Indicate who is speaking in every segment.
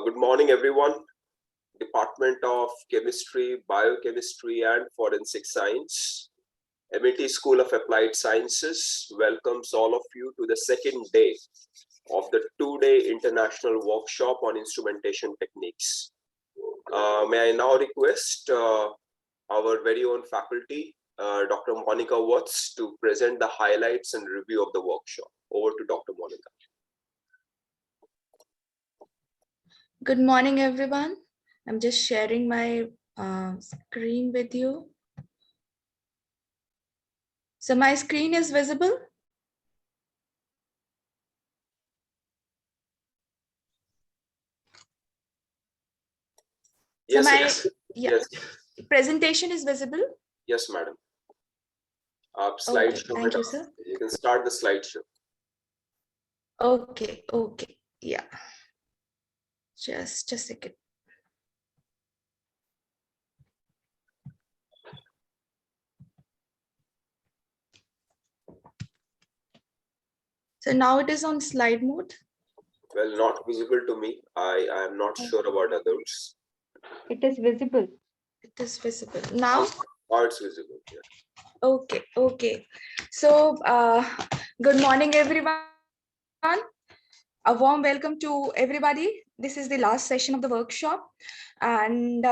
Speaker 1: Good morning, everyone. Department of Chemistry, Biochemistry, and Forensic Science, MIT School of Applied Sciences welcomes all of you to the second day of the two-day international workshop on instrumentation techniques. May I now request our very own faculty, Dr. Monica Watts, to present the highlights and review of the workshop. Over to Dr. Monica.
Speaker 2: Good morning, everyone. I'm just sharing my screen with you. So my screen is visible?
Speaker 1: Yes,
Speaker 2: so my
Speaker 1: yes.
Speaker 2: Yes. Presentation is visible?
Speaker 1: Yes, madam.
Speaker 2: Okay, thank you, sir.
Speaker 1: You can start the slideshow.
Speaker 2: Okay, yeah. Just a second. So now it is on slide mode?
Speaker 1: Well, not visible to me. I am not sure about others.
Speaker 2: It is visible. It is visible. Now?
Speaker 1: Oh, it's visible, yeah.
Speaker 2: Okay. So, good morning, everyone. A warm welcome to everybody. This is the last session of the workshop. And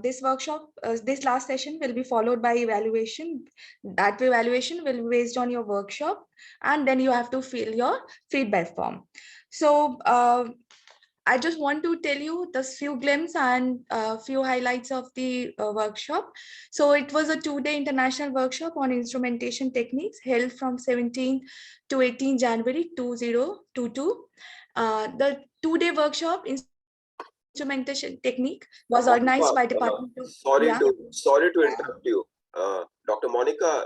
Speaker 2: this last session will be followed by evaluation. That evaluation will be based on your workshop. And then you have to fill your feedback form. So, I just want to tell you the few glimpses and few highlights of the workshop. So it was a two-day international workshop on instrumentation techniques held from 17 to 18 January 2022. The two-day workshop instrumentation technique was organized by Department of...
Speaker 1: Sorry to interrupt you. Dr. Monica,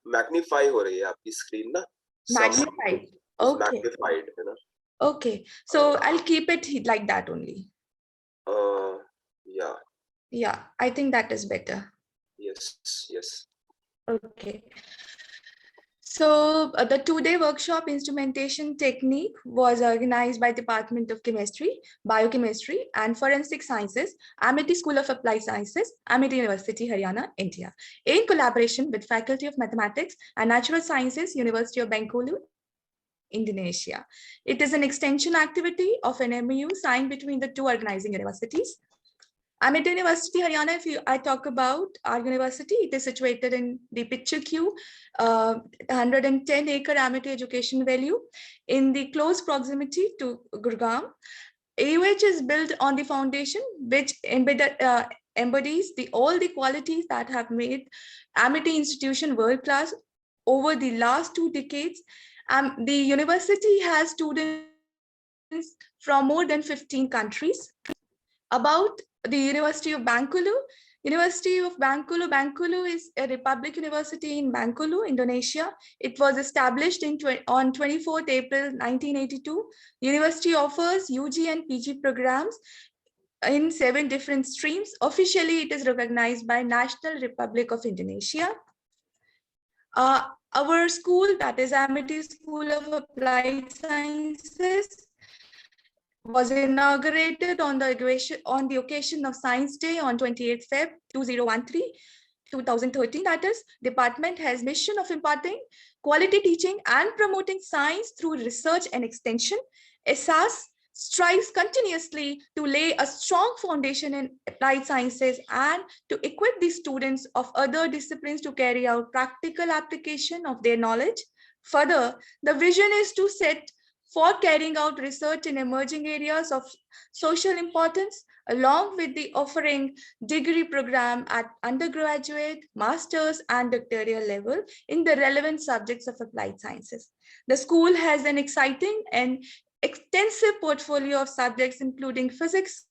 Speaker 1: magnify हो रही है आपकी screen ना?
Speaker 2: Magnified. Okay.
Speaker 1: Magnified, है ना?
Speaker 2: Okay, so I'll keep it like that only.
Speaker 1: Yeah.
Speaker 2: Yeah, I think that is better.
Speaker 1: Yes.
Speaker 2: Okay. So the two-day workshop instrumentation technique was organized by Department of Chemistry, Biochemistry, and Forensic Sciences, Amity School of Applied Sciences, Amity University, Haryana, India, in collaboration with Faculty of Mathematics and Natural Sciences, University of Bengkulu, Indonesia. It is an extension activity of an MOU signed between the two organizing universities. Amity University, Haryana, I talk about our university, it is situated in the picture queue, 110-acre Amity education value in the close proximity to Gurgaon. AUH is built on the foundation which embodies all the qualities that have made Amity institution world-class over the last 2 decades. The university has students from more than 15 countries. About the University of Bengkulu. University of Bengkulu is a republic university in Bengkulu, Indonesia. It was established on 24th April 1982. University offers UG and PG programs in 7 different streams. Officially, it is recognized by National Republic of Indonesia. Our school, that is Amity School of Applied Sciences, was inaugurated on the occasion of Science Day on 28th Feb 2013. That is, department has mission of imparting quality teaching and promoting science through research and extension. SAS strives continuously to lay a strong foundation in applied sciences and to equip the students of other disciplines to carry out practical application of their knowledge. Further, the vision is to set for carrying out research in emerging areas of social importance, along with the offering degree program at undergraduate, master's, and doctoral level in the relevant subjects of applied sciences. The school has an exciting and extensive portfolio of subjects, including physics,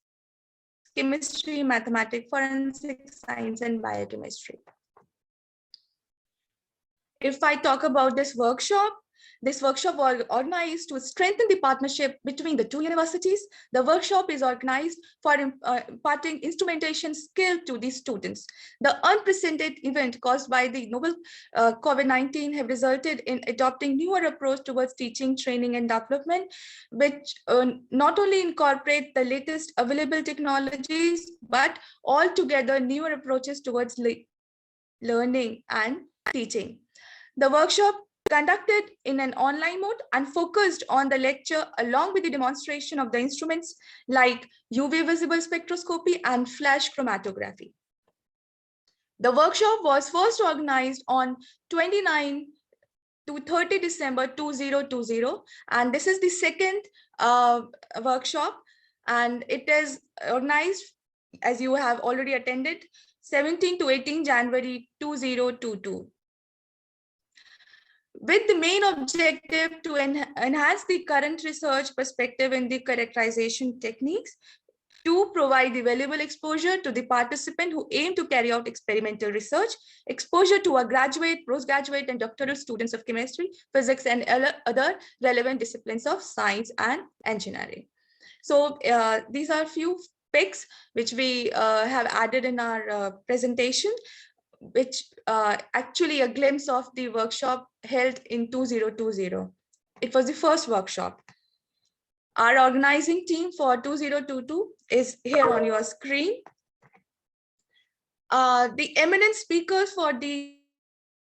Speaker 2: chemistry, mathematics, forensic science, and biochemistry. If I talk about this workshop, This workshop was organized to strengthen the partnership between the two universities. The workshop is organized for imparting instrumentation skill to the students. The unprecedented event caused by the novel COVID-19 have resulted in adopting newer approach towards teaching, training, and development, which not only incorporate the latest available technologies, but altogether newer approaches towards learning and teaching. The workshop conducted in an online mode and focused on the lecture along with the demonstration of the instruments like UV visible spectroscopy and flash chromatography. The workshop was first organized on 29 to 30 December 2020, and this is the second workshop, and it is organized, as you have already attended, 17 to 18 January 2022. With the main objective to enhance the current research perspective in the characterization techniques, to provide the valuable exposure to the participant who aim to carry out experimental research, exposure to a graduate, postgraduate, and doctoral students of chemistry, physics, and other relevant disciplines of science and engineering. So these are few pics which we have added in our presentation, which actually a glimpse of the workshop held in 2020. It was the first workshop. Our organizing team for 2022 is here on your screen. The eminent speakers for the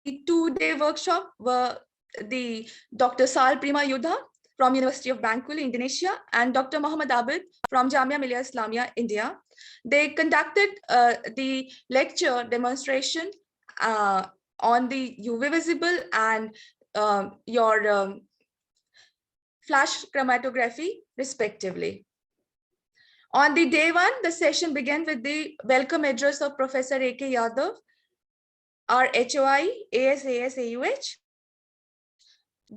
Speaker 2: two-day workshop were the Dr. Sal Prima Yudha from University of Bangkok, Indonesia, and Dr. Muhammad Abid from Jamia Millia Islamia, India. They conducted the lecture demonstration on the UV visible and your flash chromatography, respectively. On the day one, the session began with the welcome address of Professor A.K. Yadav, our HOI, ASAS, AUH.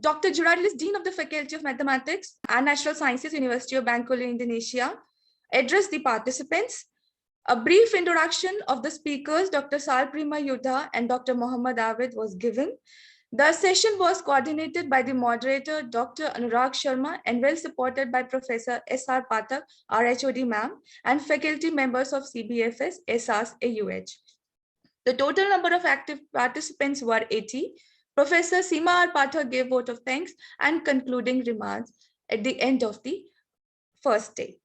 Speaker 2: Dr. Juradil is Dean of the Faculty of Mathematics and Natural Sciences, University of Bangkok, Indonesia, addressed the participants. A brief introduction of the speakers, Dr. Sal Prima Yudha and Dr. Muhammad Abid, was given. The session was coordinated by the moderator, Dr. Anurag Sharma, and well supported by Professor S.R. Pathak, RHOD ma'am, and faculty members of CBFS, SAS, AUH. The total number of active participants were 80. Professor Seema R. Pathak gave vote of thanks and concluding remarks at the end of the first day.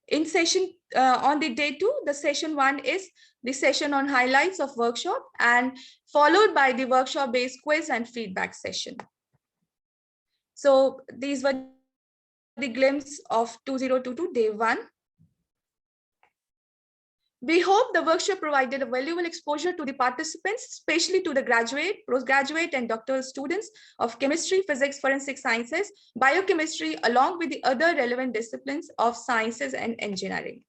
Speaker 2: In session on the day two, the session one is the session on highlights of workshop, and followed by the workshop based quiz and feedback session. So these were the glimpse of 2022 day one. We hope the workshop provided a valuable exposure to the participants, especially to the graduate, postgraduate, and doctoral students of chemistry, physics, forensic sciences, biochemistry, along with the other relevant disciplines of sciences and engineering.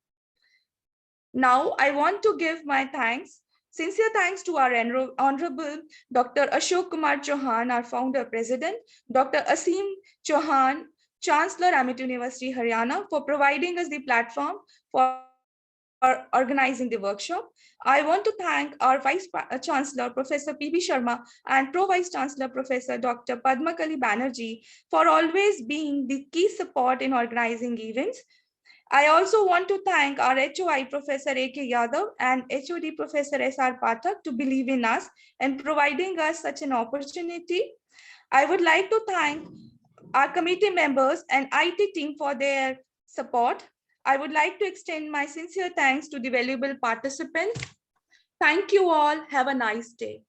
Speaker 2: Now, I want to give my thanks, sincere thanks to our Honorable Dr. Ashok Kumar Chauhan, our founder president, Dr. Asim Chauhan, Chancellor, Amit University, Haryana, for providing us the platform for organizing the workshop. I want to thank our Vice Chancellor, Professor P.B. Sharma, and Pro Vice Chancellor, Professor Dr. Padmakali Banerjee, for always being the key support in organizing events. I also want to thank our HOI, Professor A.K. Yadav, and HOD, Professor S.R. Pathak, to believe in us and providing us such an opportunity. I would like to thank our committee members and IT team for their support. I would like to extend my sincere thanks to the valuable participants. Thank you all. Have a nice day.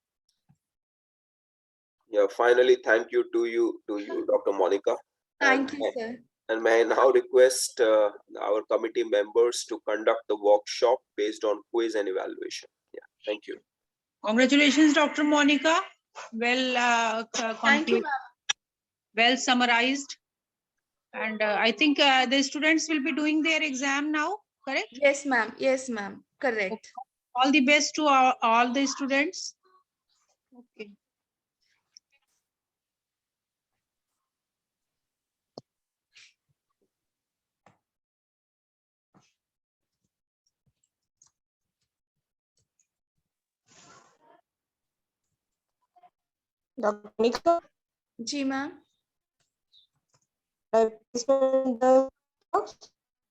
Speaker 1: Yeah, finally, thank you to you, Dr. Monica.
Speaker 2: Thank you, sir.
Speaker 1: And may I now request our committee members to conduct the workshop based on quiz and evaluation. Yeah, thank you.
Speaker 3: Congratulations, Dr. Monica. Well,
Speaker 2: Thank you,
Speaker 3: well summarized. And I think the students will be doing their exam now, correct?
Speaker 2: Yes, ma'am. Yes, ma'am. Correct.
Speaker 3: All the best to all the students. Okay.
Speaker 4: Dr. Monica?
Speaker 2: Ji, ma'am.
Speaker 4: Placement the box.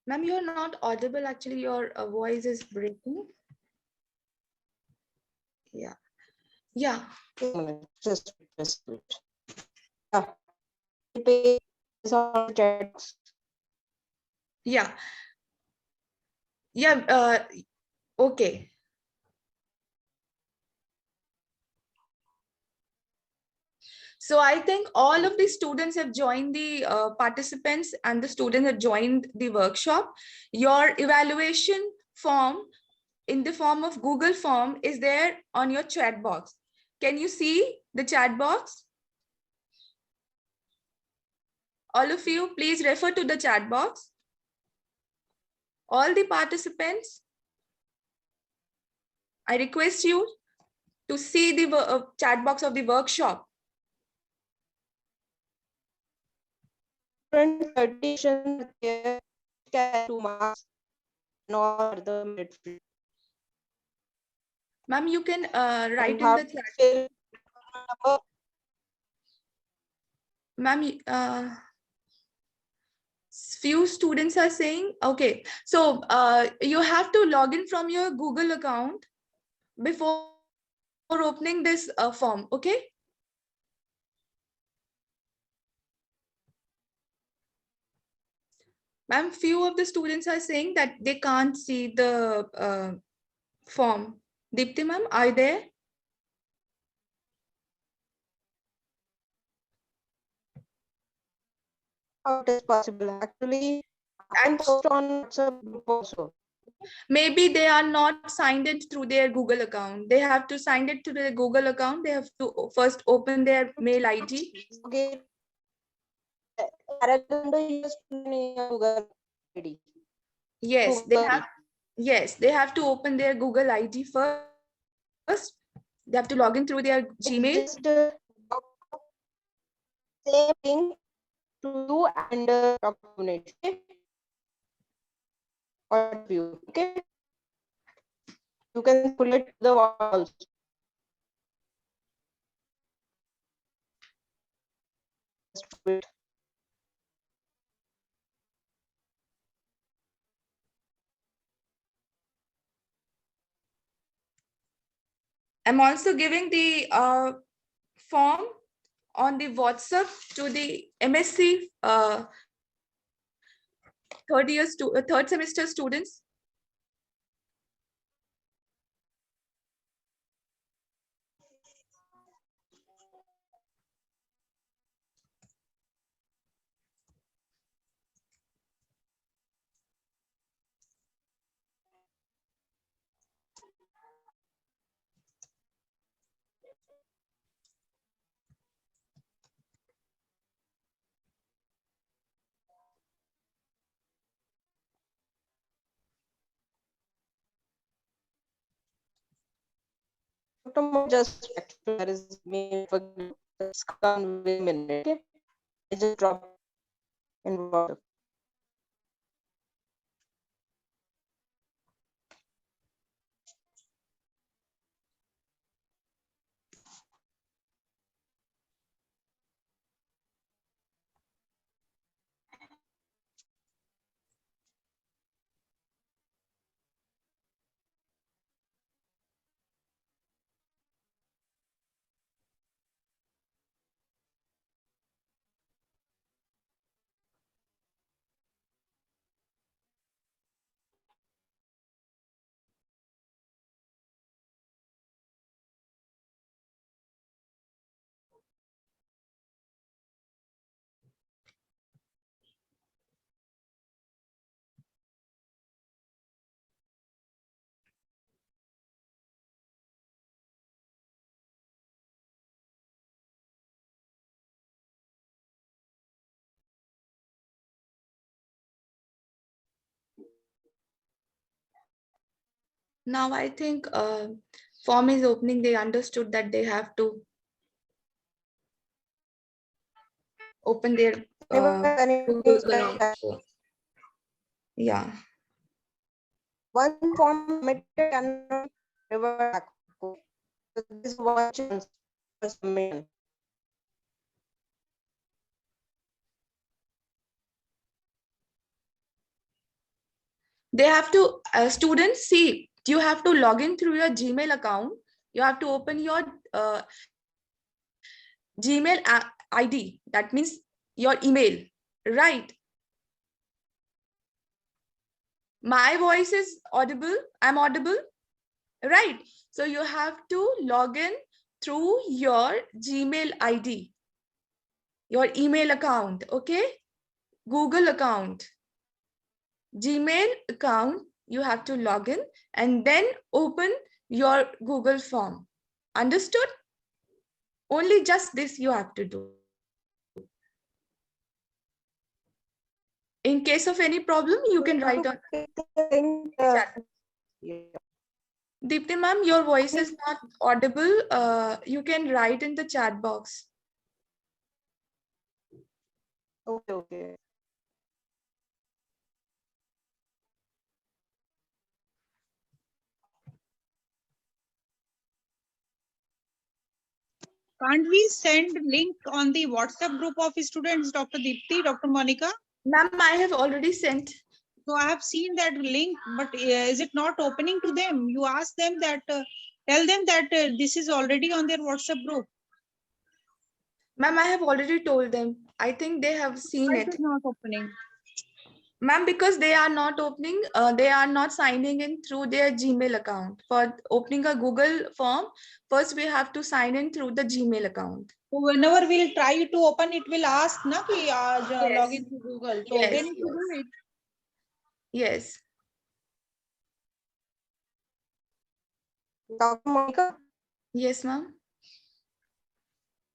Speaker 2: Ma'am, you're not audible. Actually, your voice is breaking. Yeah. Yeah.
Speaker 4: Just wait. Yeah. The page is on chat box.
Speaker 2: Yeah. Yeah. Okay. So I think all of the students have joined the participants and the students have joined the workshop. Your evaluation form in the form of Google form is there on your chat box. Can you see the chat box? All of you, please refer to the chat box. All the participants, I request you to see the chat box of the workshop.
Speaker 4: Different certification there can 2 marks nor the merit field.
Speaker 2: Ma'am, you can write
Speaker 4: And
Speaker 2: in
Speaker 4: how
Speaker 2: the
Speaker 4: to
Speaker 2: chat.
Speaker 4: fill number.
Speaker 2: Ma'am, few students are saying, okay, so you have to log in from your Google account before opening this form, okay? Ma'am, few of the students are saying that they can't see the form. Deepti ma'am, are you there?
Speaker 4: How it is possible? Actually, I can post on WhatsApp group also.
Speaker 2: Maybe they are not signed in through their Google account. They have to sign it to their Google account. They have to first open their mail ID.
Speaker 4: Okay. Directly use Google ID.
Speaker 2: Yes, they
Speaker 4: Google
Speaker 2: have. Yes, they have to open their Google ID first. They have to log in through their Gmail.
Speaker 4: Just same thing to you and document. Okay. Or view. Okay. You can pull it to the walls. Just wait.
Speaker 2: I'm also giving the form on the WhatsApp to the MSc third semester students.
Speaker 4: Just actually there is me for just come wait a minute. Okay. I just drop in WhatsApp.
Speaker 2: Now I think form is opening. They understood that they have to open their Google account. So, yeah.
Speaker 4: One form submitted cannot revert back. Okay. So this is one chance for submission.
Speaker 2: They have to, students, see, you have to log in through your Gmail account. You have to open your Gmail ID. That means your email, right? My voice is audible. I'm audible, right? So you have to log in through your Gmail ID, your email account, okay? Google account, Gmail account, you have to log in and then open your Google form. Understood? Only just this you have to do. In case of any problem, you can write on chat.
Speaker 4: Yeah.
Speaker 2: Deepti ma'am, your voice is not audible. You can write in the chat box.
Speaker 4: Okay, okay.
Speaker 3: Can't we send link on the WhatsApp group of students, Dr. Deepti, Dr. Monica?
Speaker 2: Ma'am, I have already sent.
Speaker 3: So I have seen that link, but is it not opening to them? You ask them that, tell them that this is already on their WhatsApp group.
Speaker 2: Ma'am, I have already told them. I think they have seen
Speaker 3: Why
Speaker 2: it.
Speaker 3: it is not opening?
Speaker 2: Ma'am, because they are not opening, they are not signing in through their Gmail account. For opening a Google form, first we have to sign in through the Gmail account.
Speaker 3: So whenever we'll try to open, it will ask na ki log
Speaker 2: Yes.
Speaker 3: in to Google. So
Speaker 2: Yes,
Speaker 3: they need to
Speaker 2: yes.
Speaker 3: do it.
Speaker 2: Yes.
Speaker 4: Dr. Monica,
Speaker 2: Yes, ma'am.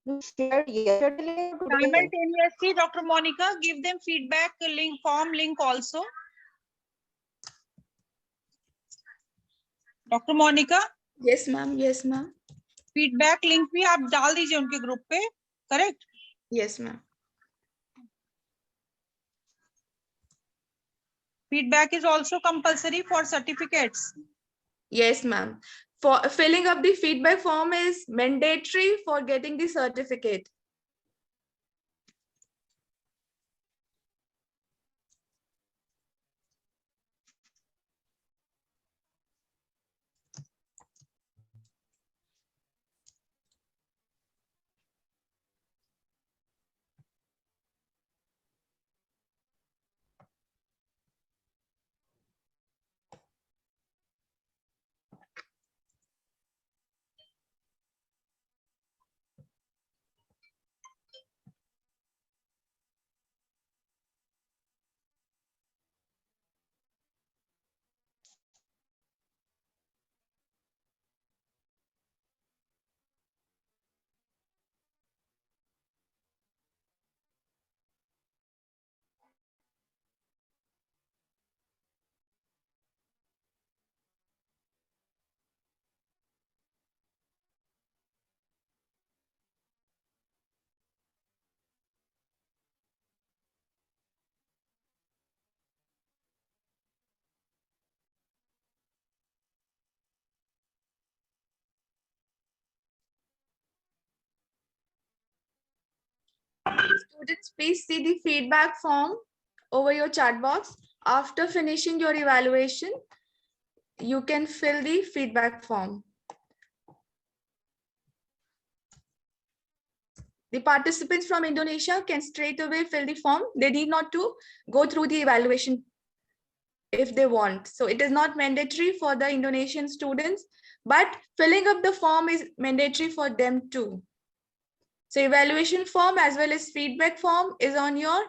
Speaker 4: you shared yesterday or today?
Speaker 3: Simultaneously, Dr. Monica, give them feedback link, form link also. Dr. Monica,
Speaker 2: Yes, ma'am. Yes, ma'am.
Speaker 3: Feedback link भी आप डाल दीजिए उनके group पे, correct?
Speaker 2: Yes, ma'am.
Speaker 3: Feedback is also compulsory for certificates.
Speaker 2: Yes, ma'am. For filling up the feedback form is mandatory for getting the certificate. Students, please see the feedback form over your chat box. After finishing your evaluation, you can fill the feedback form. The participants from Indonesia can straight away fill the form. They need not to go through the evaluation if they want. So it is not mandatory for the Indonesian students, but filling up the form is mandatory for them too. So evaluation form as well as feedback form is on your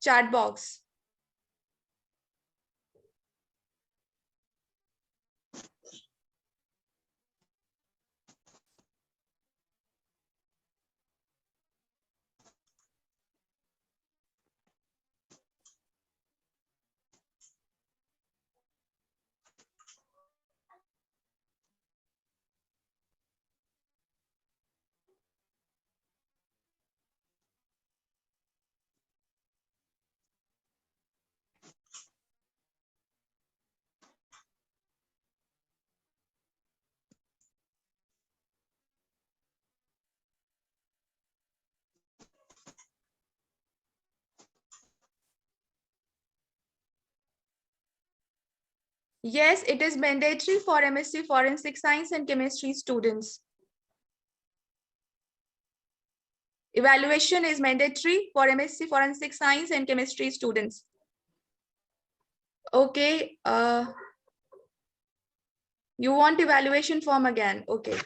Speaker 2: chat box. Yes, it is mandatory for MSc Forensic Science and Chemistry students. Evaluation is mandatory for MSc Forensic Science and Chemistry students. Okay. You want evaluation form again? Okay.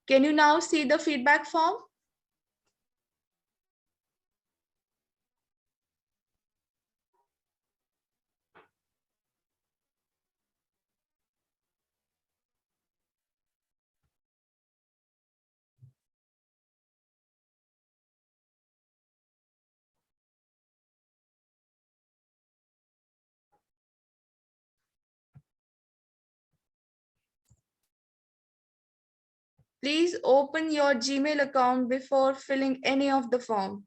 Speaker 2: Can you now see the feedback form? Please open your Gmail account before filling any of the form.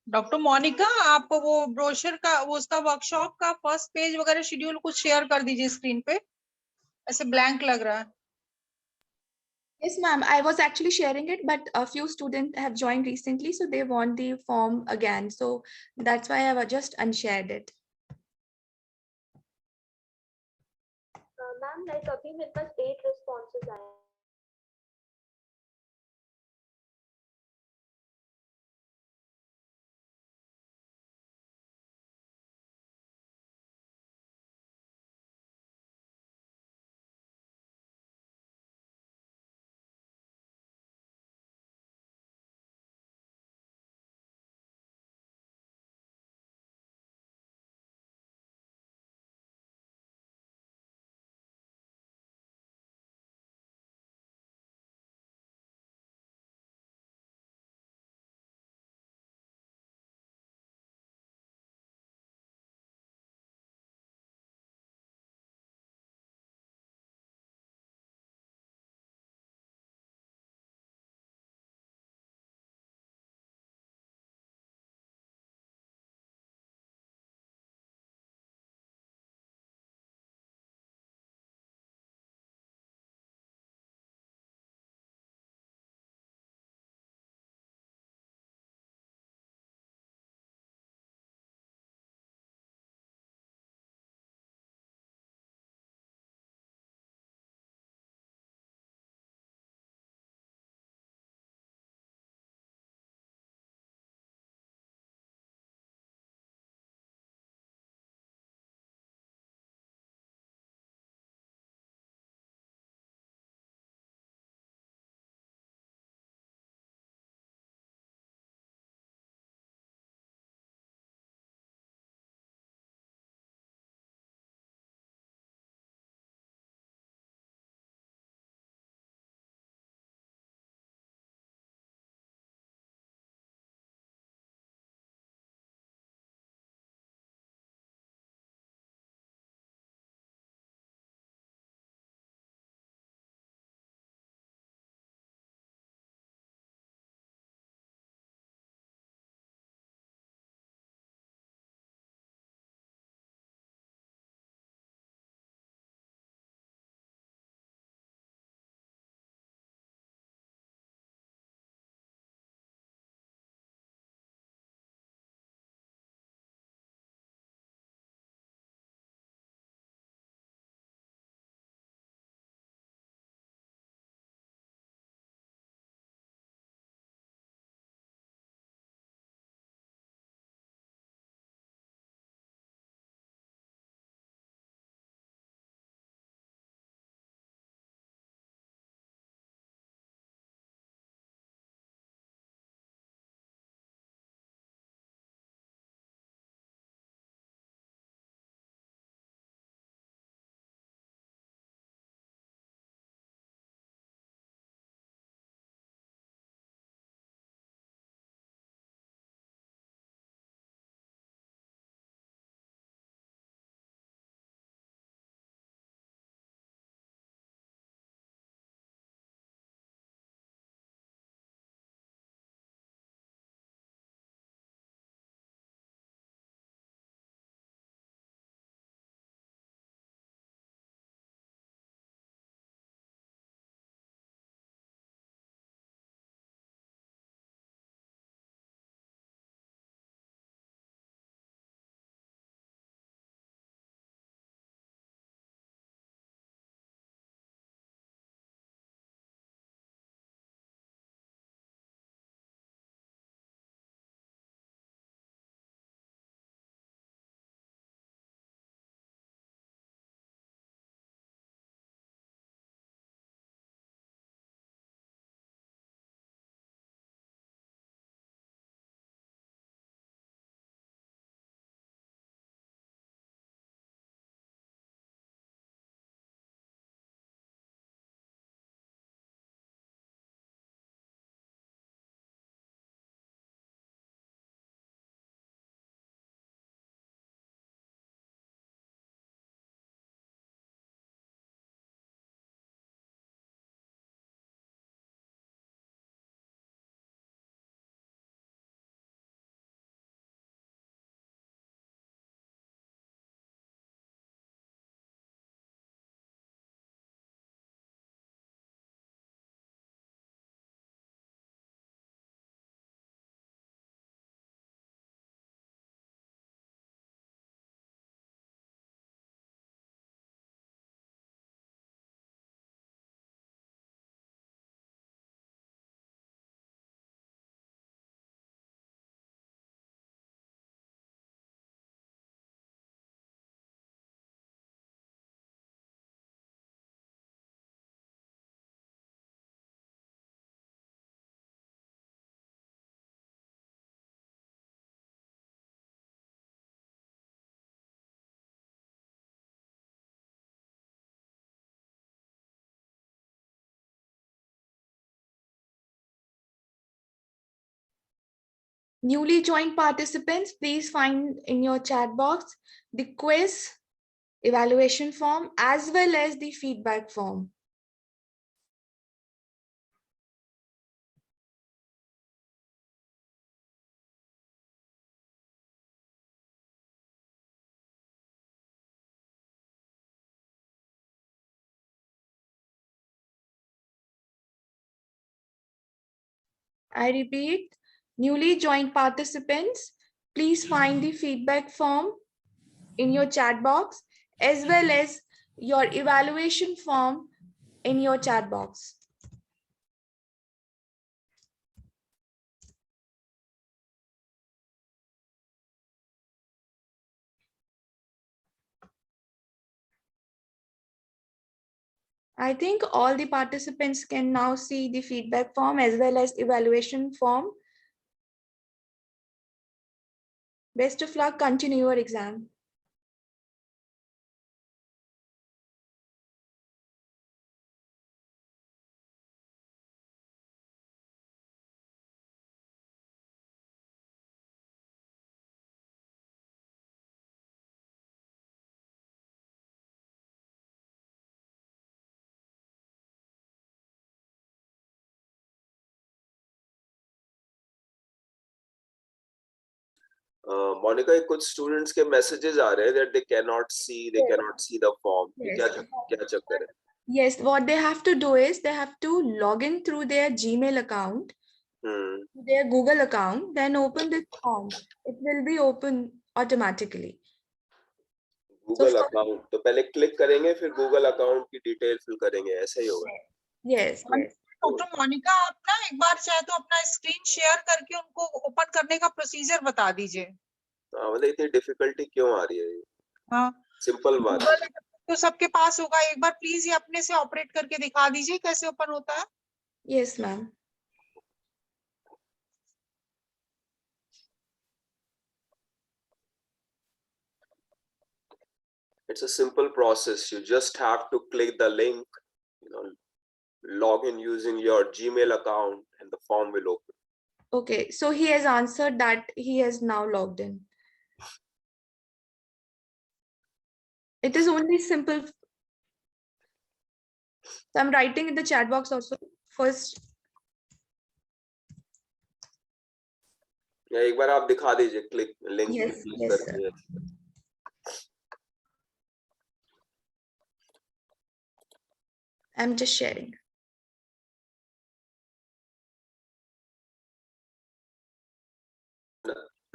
Speaker 3: Doctor Monika, आप वो brochure का वो उसका workshop का first page वगैरह schedule कुछ share कर दीजिए स्क्रीन पे, ऐसे ब्लैंक लग रहा है।
Speaker 2: Yes, ma'am. I was actually sharing it, but a few students have joined recently, so they want the form again. So that's why I was just unshared it.
Speaker 5: Ma'am like अभी मेरे पास 8 responses आए हैं।
Speaker 2: Newly joined participants, please find in your chat box the quiz evaluation form as well as the feedback form. I repeat, newly joined participants, please find the feedback form in your chat box as well as your evaluation form in your chat box. I think all the participants can now see the feedback form as well as evaluation form. Best of luck, continue your exam.
Speaker 1: Monika, कुछ students के messages आ रहे हैं that they cannot see the form.
Speaker 2: Yes.
Speaker 1: क्या चक्कर है?
Speaker 2: Yes, what they have to do is they have to log in through their Gmail account, their Google account, then open this form. It will be open automatically.
Speaker 1: Google account तो पहले click करेंगे, फिर Google account की detail fill करेंगे, ऐसा ही होगा?
Speaker 2: Yes, yes.
Speaker 3: Doctor Monika, आप ना एक बार चाहे तो अपना स्क्रीन शेयर करके उनको ओपन करने का प्रोसीजर बता दीजिए।
Speaker 1: हाँ, मतलब इतनी डिफिकल्टी क्यों आ रही है?
Speaker 3: हाँ,
Speaker 1: सिंपल बात है।
Speaker 3: Google तो सबके पास होगा, एक बार प्लीज ये अपने से ऑपरेट करके दिखा दीजिए कैसे ओपन होता है।
Speaker 2: Yes, ma'am.
Speaker 1: It's a simple process. You just have to click the link, log in using your Gmail account, and the form will open.
Speaker 2: Okay, so he has answered that he has now logged in. It is only simple. So I'm writing in the chat box also. First,
Speaker 1: या एक बार आप दिखा दीजिए click link
Speaker 2: Yes,
Speaker 1: click
Speaker 2: yes,
Speaker 1: करके।
Speaker 2: I'm just sharing.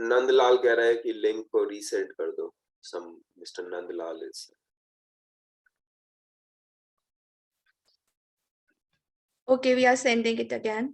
Speaker 1: Nandlal कह रहा है कि लिंक को रीसेंड कर दो। Some Mr. Nandlal is.
Speaker 2: Okay, we are sending it again.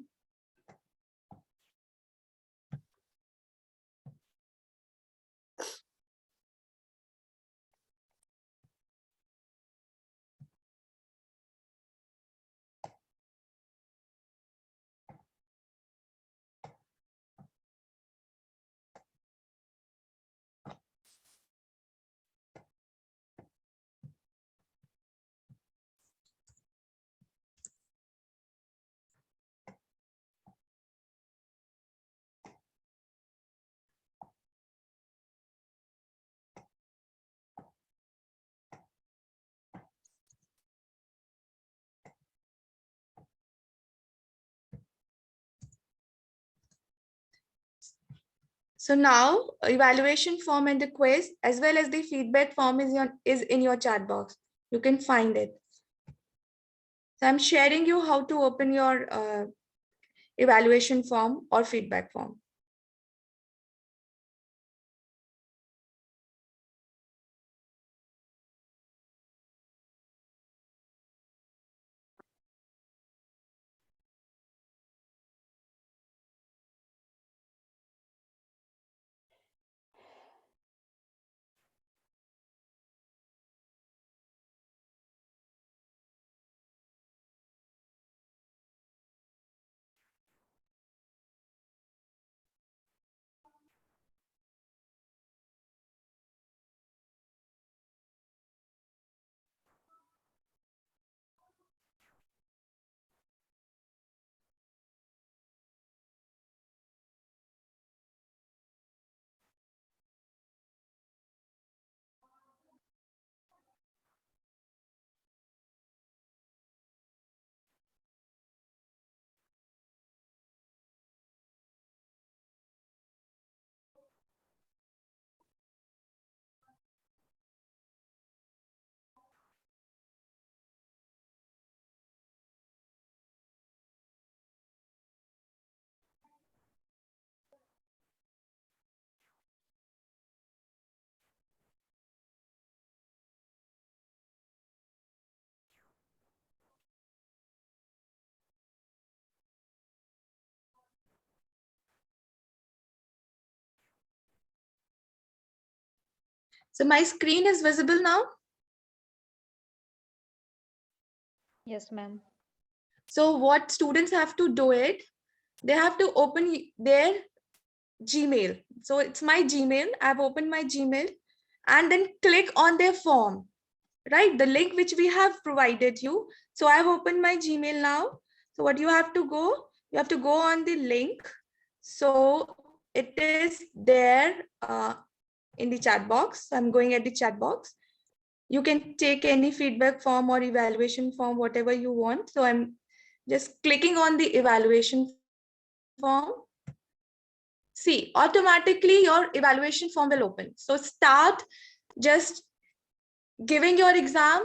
Speaker 2: So now evaluation form and the quiz as well as the feedback form is in your chat box. You can find it. So I'm sharing you how to open your evaluation form or feedback form. So my screen is visible now.
Speaker 5: Yes, ma'am.
Speaker 2: So what students have to do it, they have to open their Gmail. So it's my Gmail. I've opened my Gmail and then click on their form, right? The link which we have provided you. So I've opened my Gmail now. So what you have to go, you have to go on the link. So it is there in the chat box. So I'm going at the chat box. You can take any feedback form or evaluation form, whatever you want. So I'm just clicking on the evaluation form. See, automatically your evaluation form will open. So start just giving your exam.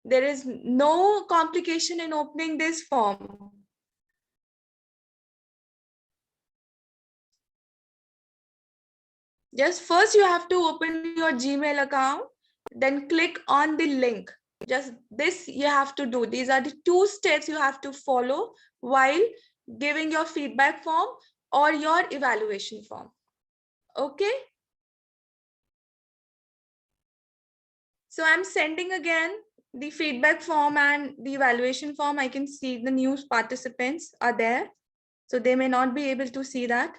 Speaker 2: There is no complication in opening this form. Just first you have to open your Gmail account, then click on the link. Just this you have to do. These are the 2 steps you have to follow while giving your feedback form or your evaluation form. Okay. So I'm sending again the feedback form and the evaluation form. I can see the new participants are there. So they may not be able to see that.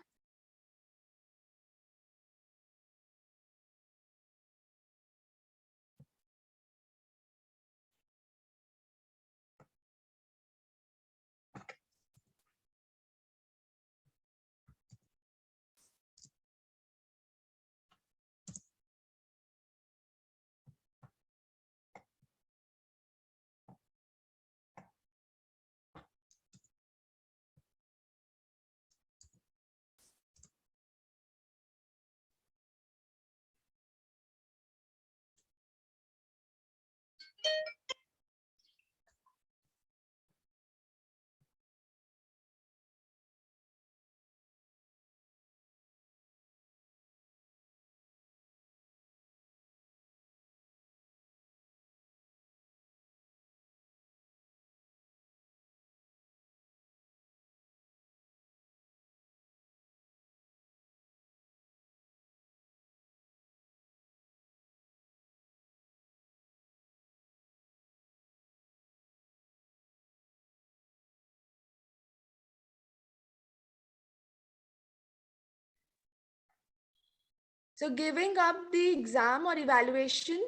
Speaker 2: So giving up the exam or evaluation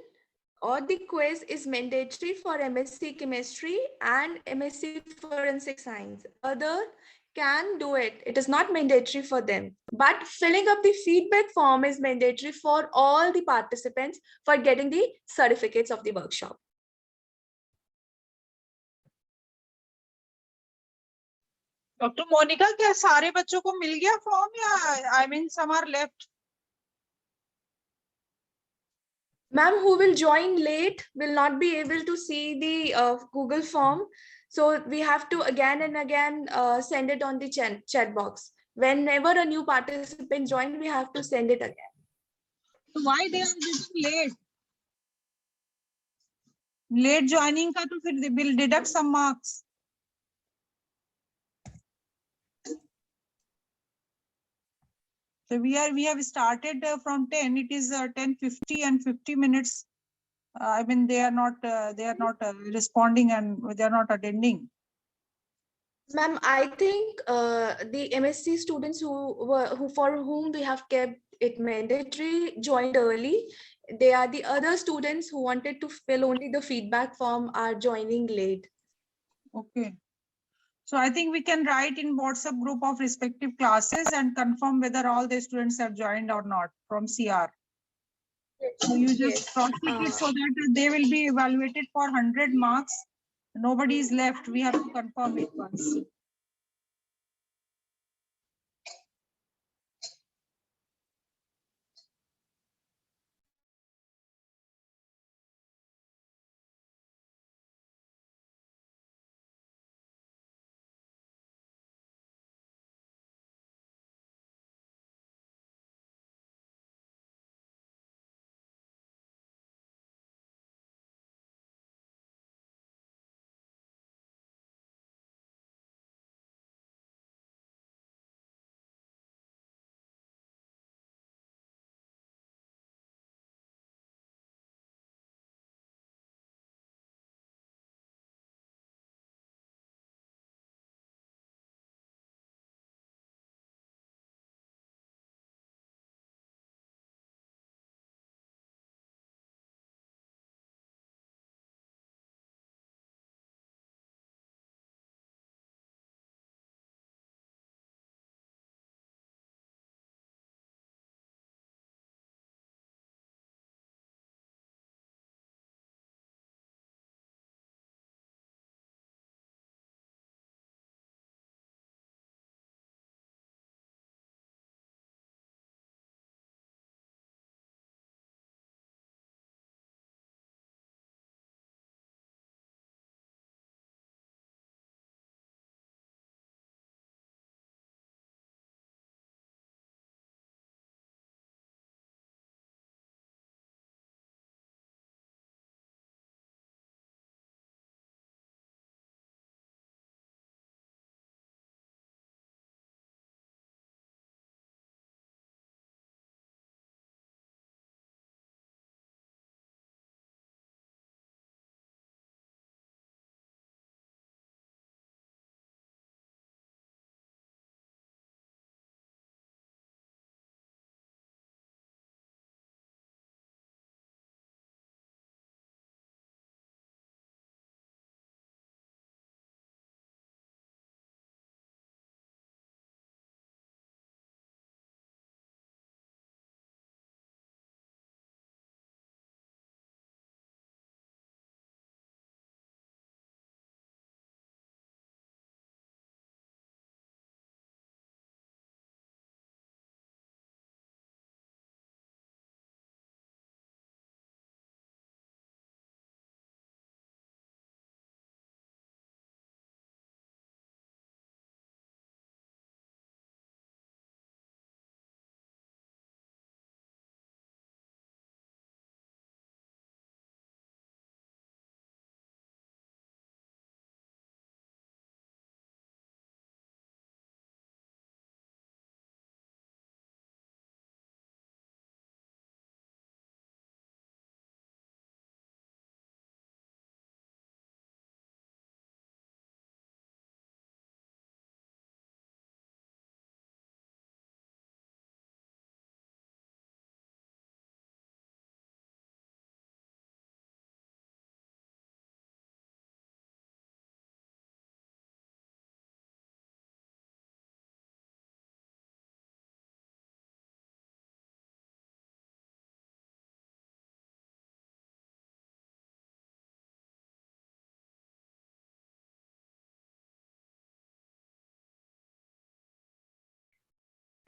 Speaker 2: or the quiz is mandatory for MSc Chemistry and MSc Forensic Science. Other can do it. It is not mandatory for them. But filling up the feedback form is mandatory for all the participants for getting the certificates of the workshop.
Speaker 3: Doctor Monika, क्या सारे बच्चों को मिल गया form या I mean some are left?
Speaker 2: Ma'am, who will join late will not be able to see the Google form. So we have to again and again send it on the chat box. Whenever a new participant joins, we have to send it again.
Speaker 3: So why they are getting late? Late joining का तो फिर they will deduct some marks. So we have started from 10. It is 10:50 and 50 minutes. I mean they are not responding and they are not attending.
Speaker 2: Ma'am, I think the MSc students who for whom we have kept it mandatory joined early. They are the other students who wanted to fill only the feedback form are joining late.
Speaker 3: Okay. So I think we can write in WhatsApp group of respective classes and confirm whether all the students have joined or not from CR. So you just cross-check it so that they will be evaluated for 100 marks. Nobody is left. We have to confirm it once.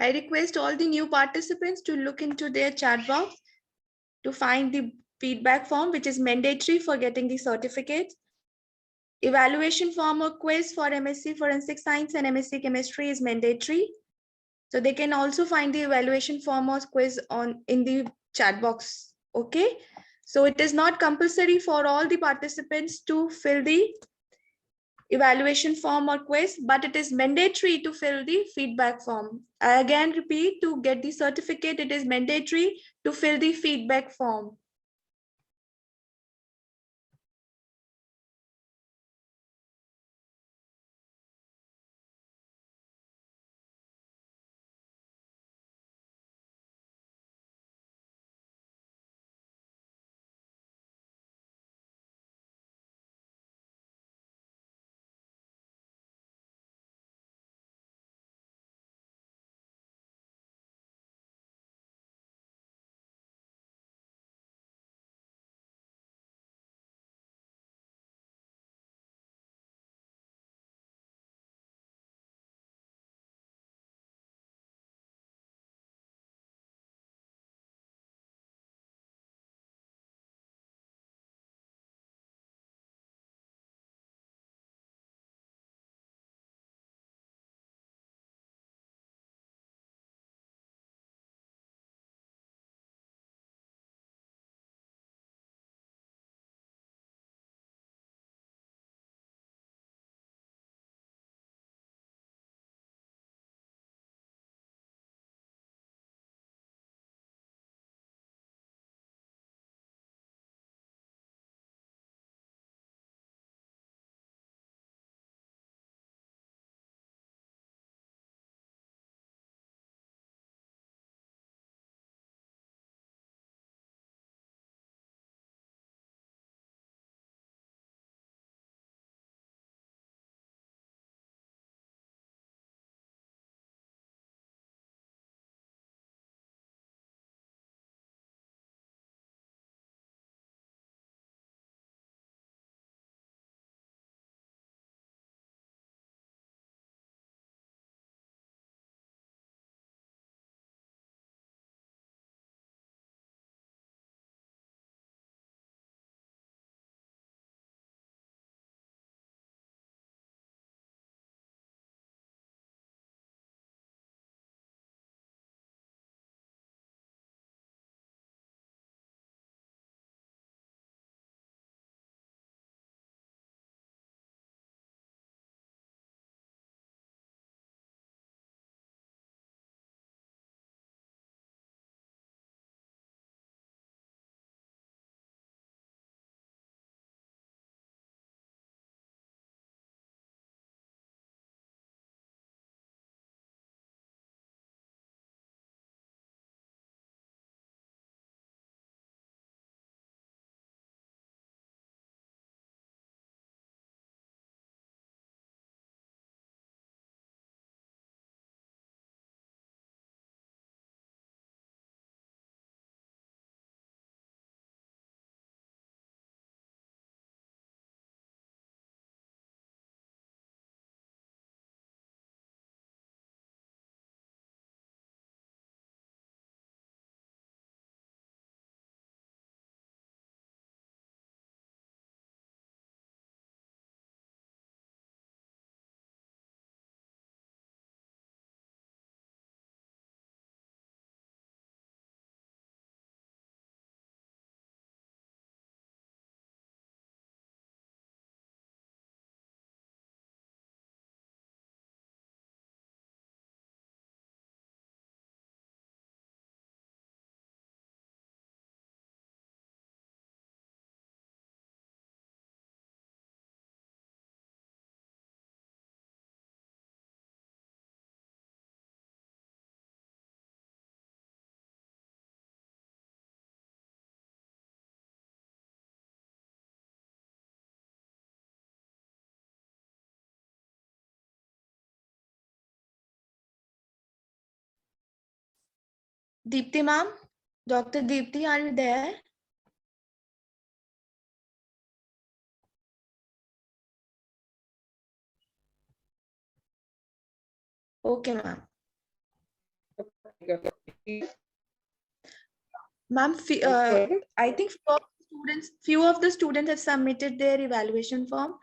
Speaker 2: I request all the new participants to look into their chat box to find the feedback form, which is mandatory for getting the certificate. Evaluation form or quiz for MSc Forensic Science and MSc Chemistry is mandatory. So they can also find the evaluation form or quiz in the chat box. Okay. So it is not compulsory for all the participants to fill the evaluation form or quiz, but it is mandatory to fill the feedback form. I again repeat, to get the certificate, it is mandatory to fill the feedback form. Deepti ma'am, Dr. Deepti, are you there? Okay, ma'am. Ma'am, I think few of the students have submitted their evaluation form.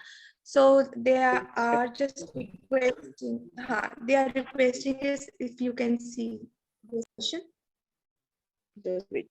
Speaker 2: So they are just requesting, they are requesting is if you can see this question.
Speaker 4: Just wait.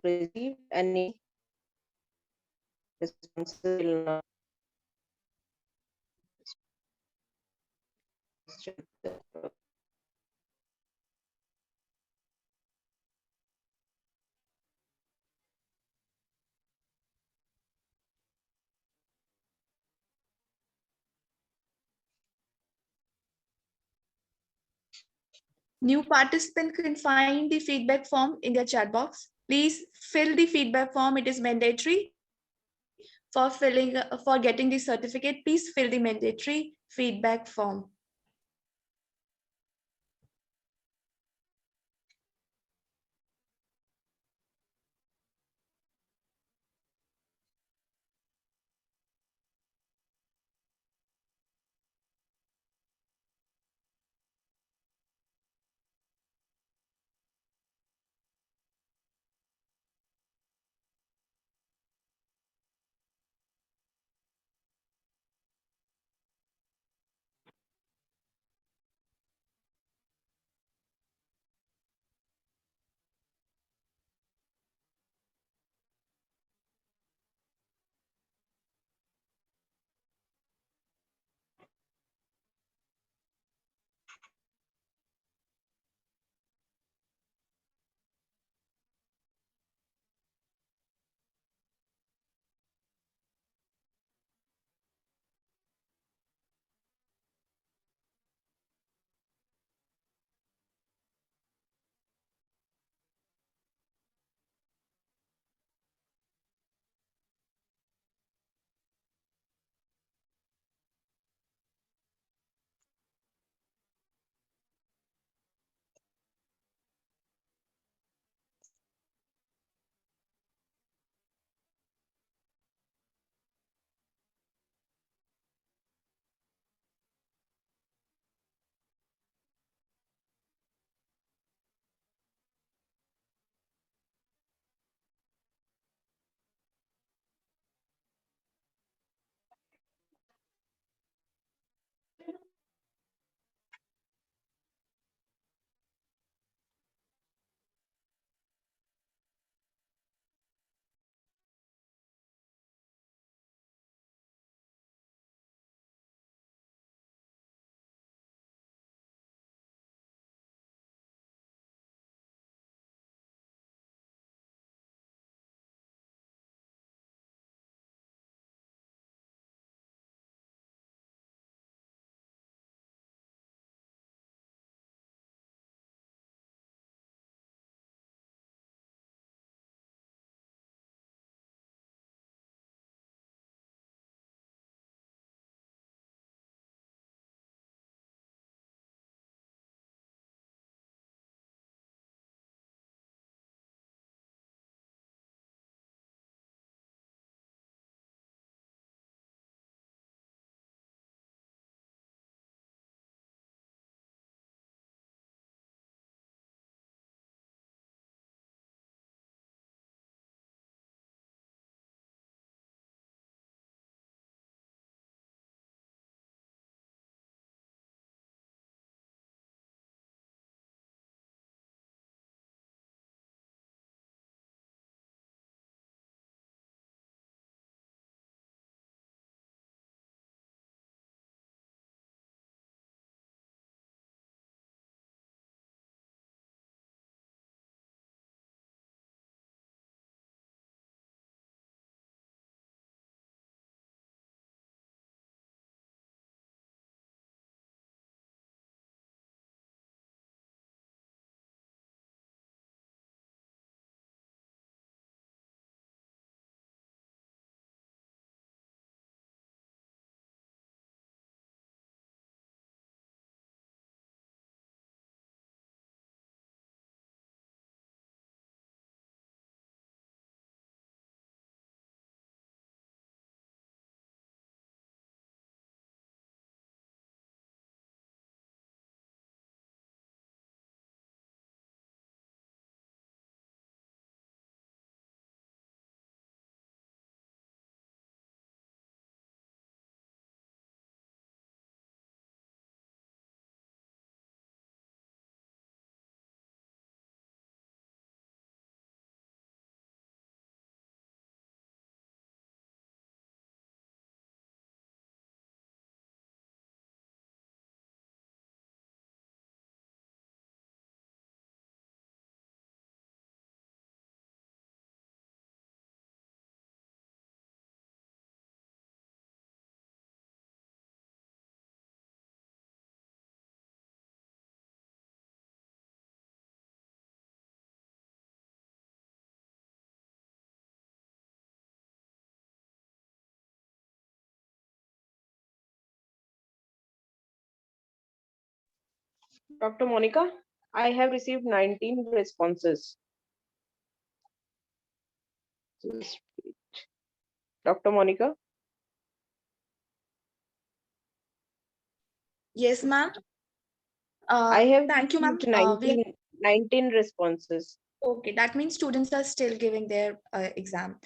Speaker 4: Received any responses till now. Check the-
Speaker 2: New participant can find the feedback form in their chat box. Please fill the feedback form. It is mandatory for for getting the certificate. Please fill the mandatory feedback form.
Speaker 4: Dr. Monica, I have received 19 responses. Just wait. Dr. Monica,
Speaker 2: Yes, ma'am.
Speaker 4: I have
Speaker 2: Thank you, ma'am.
Speaker 4: received 19 responses.
Speaker 2: Okay, that means students are still giving their exam.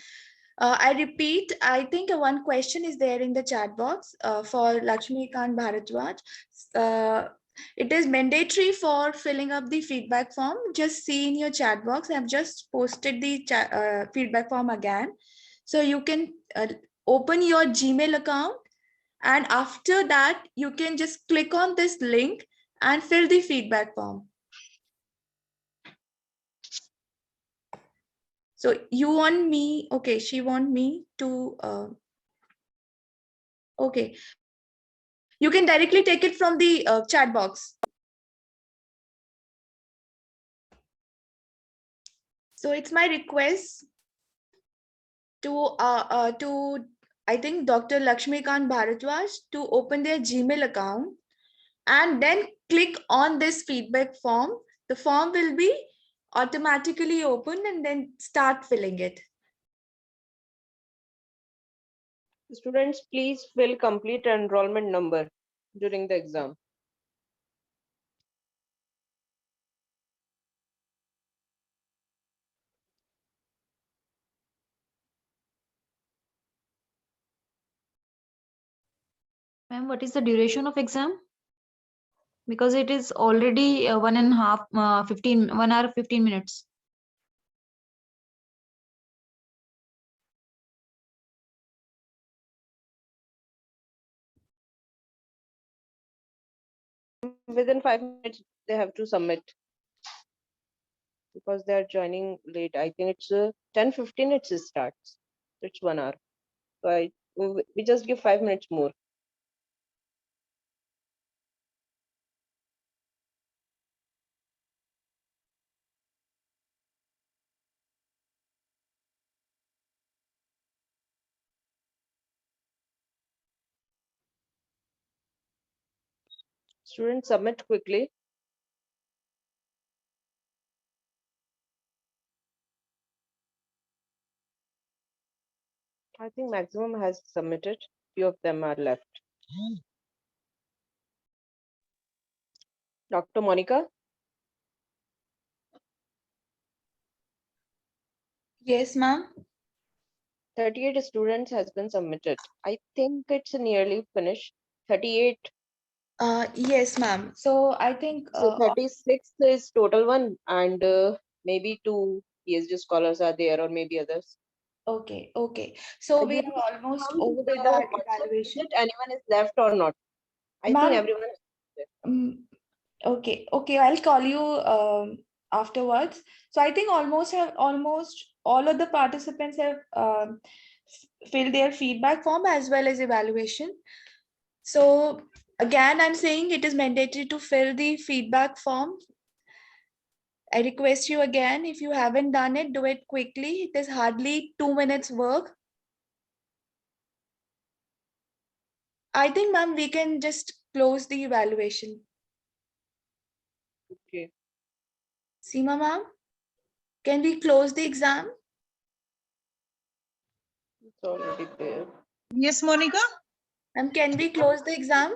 Speaker 2: I repeat, I think one question is there in the chat box for Lakshmikant Bharadwaj. It is mandatory for filling up the feedback form. Just see in your chat box. I've just posted the feedback form again. So you can open your Gmail account, and after that, you can just click on this link and fill the feedback form. So you want me, okay, she want me to, okay. You can directly take it from the chat box. So it's my request to, I think Dr. Lakshmikant Bharadwaj to open their Gmail account and then click on this feedback form. The form will be automatically open and then start filling it.
Speaker 4: Students, please fill complete enrollment number during the exam.
Speaker 5: Ma'am, what is the duration of exam? Because it is already 1 hour 15 minutes.
Speaker 4: Within 5 minutes, they have to submit because they are joining late. I think it's 10:15. It starts. It's 1 hour. So we just give 5 minutes more. Students, submit quickly. I think maximum has submitted. Few of them are left. Dr. Monica,
Speaker 2: Yes, ma'am.
Speaker 4: 38 students has been submitted. I think it's nearly finished. 38.
Speaker 2: Yes, ma'am. So I think,
Speaker 4: So 36 is total one, and maybe 2 PhD scholars are there, or maybe others.
Speaker 2: okay, okay. So we
Speaker 4: Again,
Speaker 2: are almost
Speaker 4: confirm
Speaker 2: over
Speaker 4: with the
Speaker 2: the
Speaker 4: WhatsApp
Speaker 2: evaluation.
Speaker 4: that anyone is left or not. I think
Speaker 2: Ma'am,
Speaker 4: everyone is left.
Speaker 2: okay, okay. I'll call you afterwards. So I think almost all of the participants have filled their feedback form as well as evaluation. So again, I'm saying it is mandatory to fill the feedback form. I request you again, if you haven't done it, do it quickly. It is hardly 2 minutes work. I think, ma'am, we can just close the evaluation.
Speaker 4: Okay.
Speaker 2: Seema, ma'am, can we close the exam?
Speaker 4: It's already there.
Speaker 3: Yes, Monica.
Speaker 2: Ma'am, can we close the exam?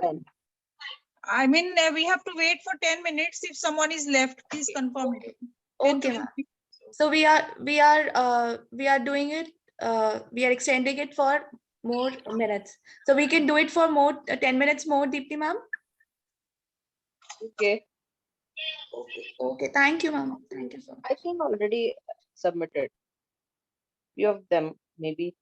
Speaker 3: I mean, we have to wait for 10 minutes. If someone is left, please confirm it. 10 to
Speaker 2: Okay, ma'am.
Speaker 3: 15.
Speaker 2: So we are doing it. We are extending it for more minutes. So we can do it for more 10 minutes more, Deepti, ma'am.
Speaker 4: Okay.
Speaker 2: Okay. Okay. Thank you, ma'am. Thank you so much.
Speaker 4: I think already submitted. Few of them, maybe.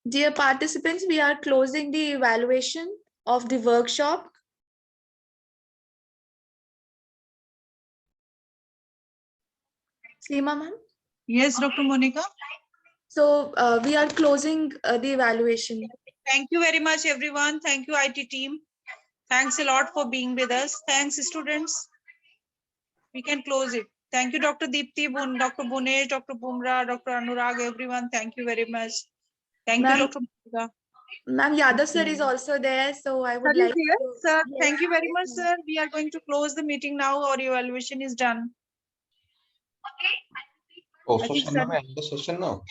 Speaker 2: Dear participants, we are closing the evaluation of the workshop. Seema, ma'am.
Speaker 3: Yes, Dr. Monica.
Speaker 2: So we are closing the evaluation.
Speaker 3: Thank you very much, everyone. Thank you, IT team. Thanks a lot for being with us. Thanks, students. We can close it. Thank you, Dr. Deepti, Dr. Bunesh, Dr. Bumrah, Dr. Anurag, everyone. Thank you very much. Thank you,
Speaker 2: Ma'am,
Speaker 3: Dr. Monica.
Speaker 2: Ma'am, Yadav sir is also there, so I would
Speaker 3: Sir is
Speaker 2: like
Speaker 3: here.
Speaker 2: to.
Speaker 3: Sir,
Speaker 2: Yes,
Speaker 3: thank you very much,
Speaker 2: yes, ma'am.
Speaker 3: sir. We are going to close the meeting now, or your evaluation is done.
Speaker 6: Oh,
Speaker 3: I think
Speaker 6: so shall
Speaker 3: sir-
Speaker 6: we end the session now?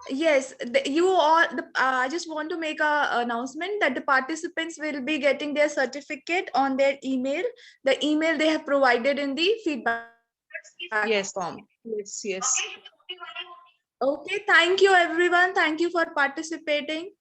Speaker 2: Yes, you all. I just want to make a announcement that the participants will be getting their certificate on their email. The email they have provided in the feedback
Speaker 3: Yes.
Speaker 2: form.
Speaker 3: Yes, yes.
Speaker 2: Okay, thank you everyone. Thank you for participating.